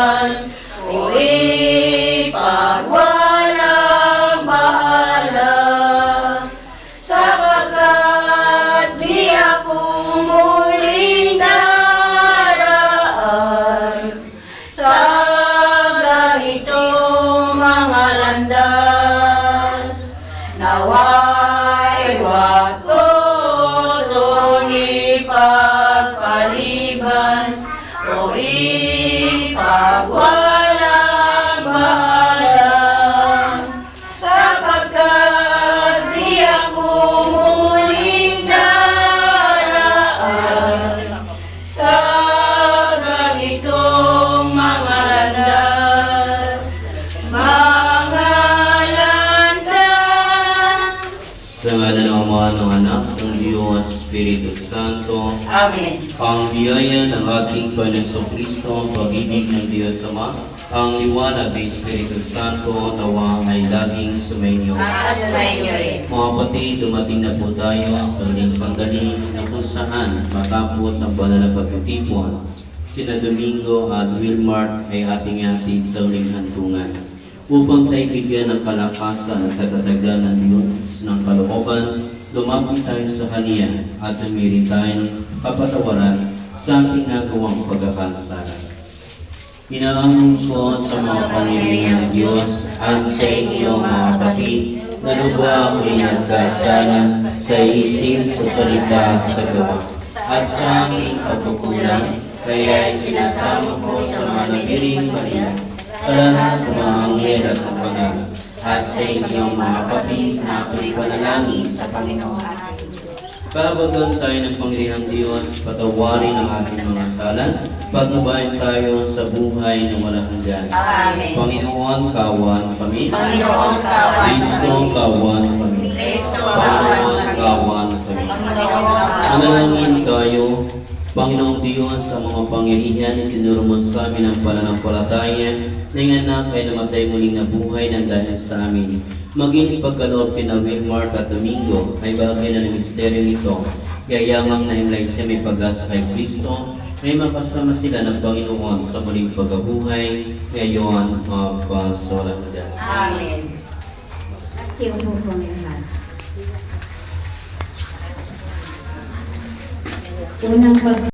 kaliban o ipagwalang bahala. Sapagkat di ako muling daraan sa ganitong mga landas, nawa'y huwag ko itong ipagpaliban o ipagwalang bahala. Sapagkat di ako muling daraan sa ganitong mga landas, mga landas. Sa ngalan ng Ama, ng Anak, ng Diyos, Espiritu Santo. Amen. Ang biyaya ng ating Panginoon Kristo, ang pag-ibig ng Diyos Ama, ang liwanag ng Espiritu Santo, nawa ay laging sumainyo. At sa inyo rin. Mga kapatid, dumating na po tayo sa uling sandali na kung saan matapos ang banal na pagtitipon, sina Domingo at Wilmar ay ating hatid sa uling hantungan upang tayo bigyan ng kalakasan at katatagan ng Diyos ng kalooban. Lumapit tayo sa Kanya at humirin tayo ng kapatawaran sa ating nagawang pagkakasala. Inaamin ko sa mga pangyarihan ng Diyos at sa inyo mga kapatid na lubha ako'y nagkasala sa isip, sa salita at sa gawa at sa aking pagkukulang, kaya sinasama ko sa mga nabiring Maria, sa lahat ng mga anghel at ng banal, at sa inyong mga kapatid na ako'y panalangin sa Panginoon ating Diyos. Pabagal tayo ng Pangyarihang Diyos, patawarin ang ating mga sala, pagnubayan tayo sa buhay na walang hanggan. Amen. Panginoon, kawan kami. Panginoon, kawan Kristo, kawan kami. Kristo, Panginoon, kawan kami. Panginoon, Manalangin tayo. Panginoong Diyos, sa mga pangyarihan, itinuro mo sa amin ang pananampalataya na yung anak ay namatay muling nabuhay ng dahil sa amin. Maging ipagkaloob kina Wilmar at Domingo ay bagay na ng misteryo nito. Yayamang na imlay siya may pag-asa kay Kristo, ay makasama sila ng Panginoon sa muling pagkabuhay, ngayon magpasawalang hanggan. Amen. Siupo po ang lahat. Unang pag